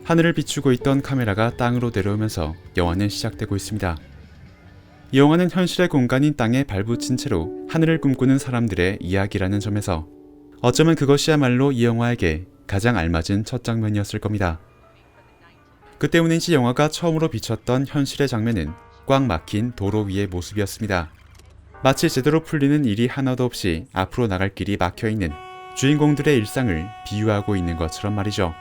하늘을 비추고 있던 카메라가 땅으로 내려오면서 영화는 시작되고 있습니다. 이 영화는 현실의 공간인 땅에 발붙인 채로 하늘을 꿈꾸는 사람들의 이야기라는 점에서 어쩌면 그것이야말로 이 영화에게 가장 알맞은 첫 장면이었을 겁니다. 그 때문인지 영화가 처음으로 비췄던 현실의 장면은 꽉 막힌 도로 위의 모습이었습니다. 마치 제대로 풀리는 일이 하나도 없이 앞으로 나갈 길이 막혀있는 주인공들의 일상을 비유하고 있는 것처럼 말이죠.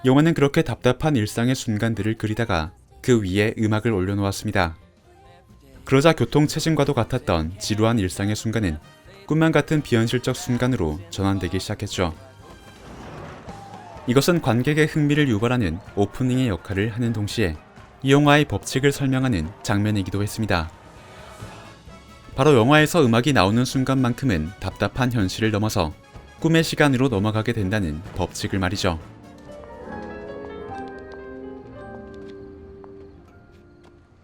영화는 그렇게 답답한 일상의 순간들을 그리다가 그 위에 음악을 올려놓았습니다. 그러자 교통체증과도 같았던 지루한 일상의 순간은 꿈만 같은 비현실적 순간으로 전환되기 시작했죠. 이것은 관객의 흥미를 유발하는 오프닝의 역할을 하는 동시에 이 영화의 법칙을 설명하는 장면이기도 했습니다. 바로 영화에서 음악이 나오는 순간만큼은 답답한 현실을 넘어서 꿈의 시간으로 넘어가게 된다는 법칙을 말이죠.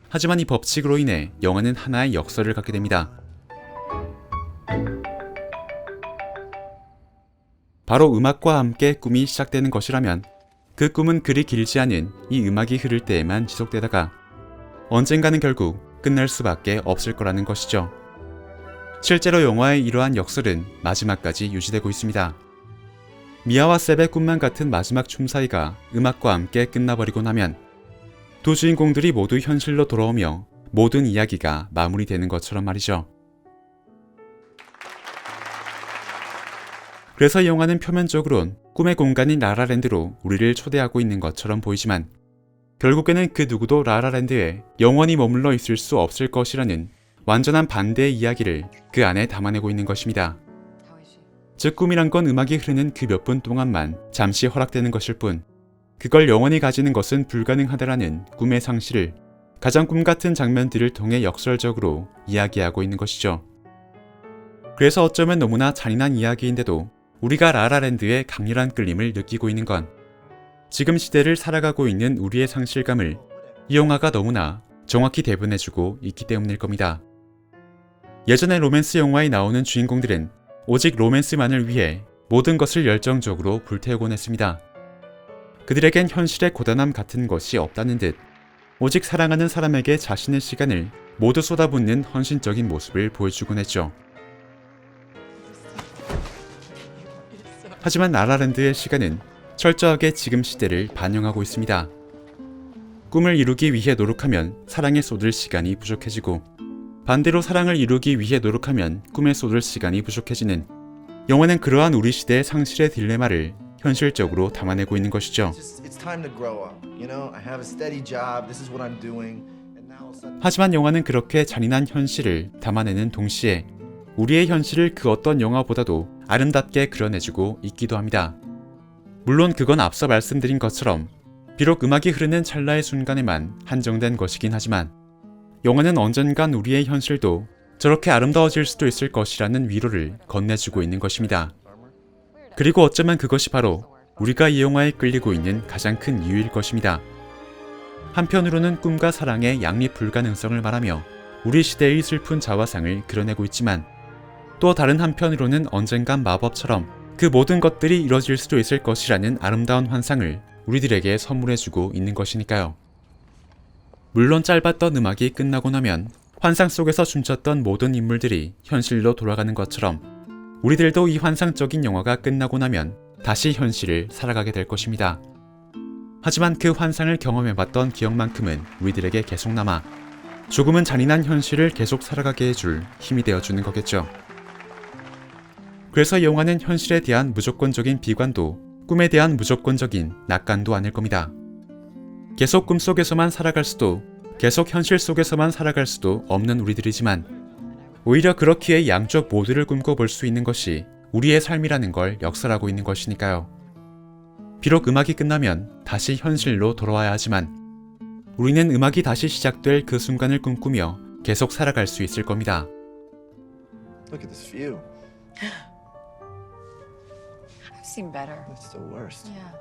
하지만 이 법칙으로 인해 영화는 하나의 역설을 갖게 됩니다. 바로 음악과 함께 꿈이 시작되는 것이라면 그 꿈은 그리 길지 않은 이 음악이 흐를 때에만 지속되다가 언젠가는 결국 끝날 수밖에 없을 거라는 것이죠. 실제로 영화의 이러한 역설은 마지막까지 유지되고 있습니다. 미아와 셉의 꿈만 같은 마지막 춤 사이가 음악과 함께 끝나버리고 나면 두 주인공들이 모두 현실로 돌아오며 모든 이야기가 마무리되는 것처럼 말이죠. 그래서 이 영화는 표면적으론 꿈의 공간인 라라랜드로 우리를 초대하고 있는 것처럼 보이지만 결국에는 그 누구도 라라랜드에 영원히 머물러 있을 수 없을 것이라는 완전한 반대의 이야기를 그 안에 담아내고 있는 것입니다. 즉 꿈이란 건 음악이 흐르는 그 몇 분 동안만 잠시 허락되는 것일 뿐 그걸 영원히 가지는 것은 불가능하다라는 꿈의 상실을 가장 꿈같은 장면들을 통해 역설적으로 이야기하고 있는 것이죠. 그래서 어쩌면 너무나 잔인한 이야기인데도 우리가 라라랜드의 강렬한 끌림을 느끼고 있는 건 지금 시대를 살아가고 있는 우리의 상실감을 이 영화가 너무나 정확히 대변해주고 있기 때문일 겁니다. 예전에 로맨스 영화에 나오는 주인공들은 오직 로맨스만을 위해 모든 것을 열정적으로 불태우곤 했습니다. 그들에겐 현실의 고단함 같은 것이 없다는 듯 오직 사랑하는 사람에게 자신의 시간을 모두 쏟아붓는 헌신적인 모습을 보여주곤 했죠. 하지만 라라랜드의 시간은 철저하게 지금 시대를 반영하고 있습니다. 꿈을 이루기 위해 노력하면 사랑에 쏟을 시간이 부족해지고 반대로 사랑을 이루기 위해 노력하면 꿈에 쏟을 시간이 부족해지는 영화는 그러한 우리 시대의 상실의 딜레마를 현실적으로 담아내고 있는 것이죠. 하지만 영화는 그렇게 잔인한 현실을 담아내는 동시에 우리의 현실을 그 어떤 영화보다도 아름답게 그려내주고 있기도 합니다. 물론 그건 앞서 말씀드린 것처럼 비록 음악이 흐르는 찰나의 순간에만 한정된 것이긴 하지만 영화는 언젠간 우리의 현실도 저렇게 아름다워질 수도 있을 것이라는 위로를 건네주고 있는 것입니다. 그리고 어쩌면 그것이 바로 우리가 이 영화에 끌리고 있는 가장 큰 이유일 것입니다. 한편으로는 꿈과 사랑의 양립 불가능성을 말하며 우리 시대의 슬픈 자화상을 그려내고 있지만 또 다른 한편으로는 언젠간 마법처럼 그 모든 것들이 이뤄질 수도 있을 것이라는 아름다운 환상을 우리들에게 선물해주고 있는 것이니까요. 물론 짧았던 음악이 끝나고 나면 환상 속에서 춤췄던 모든 인물들이 현실로 돌아가는 것처럼 우리들도 이 환상적인 영화가 끝나고 나면 다시 현실을 살아가게 될 것입니다. 하지만 그 환상을 경험해봤던 기억만큼은 우리들에게 계속 남아 조금은 잔인한 현실을 계속 살아가게 해줄 힘이 되어주는 거겠죠. 그래서 영화는 현실에 대한 무조건적인 비관도 꿈에 대한 무조건적인 낙관도 아닐 겁니다. 계속 꿈속에서만 살아갈 수도 계속 현실 속에서만 살아갈 수도 없는 우리들이지만 오히려 그렇기에 양쪽 모두를 꿈꿔볼 수 있는 것이 우리의 삶이라는 걸 역설하고 있는 것이니까요. 비록 음악이 끝나면 다시 현실로 돌아와야 하지만 우리는 음악이 다시 시작될 그 순간을 꿈꾸며 계속 살아갈 수 있을 겁니다. Look at this view. I've seen better. It's the worst. Yeah.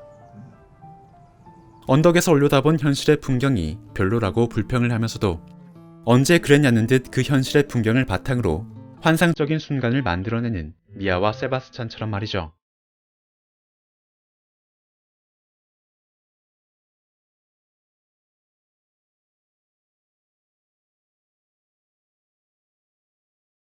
언덕에서 올려다본 현실의 풍경이 별로라고 불평을 하면서도 언제 그랬냐는 듯 그 현실의 풍경을 바탕으로 환상적인 순간을 만들어내는 미아와 세바스찬처럼 말이죠.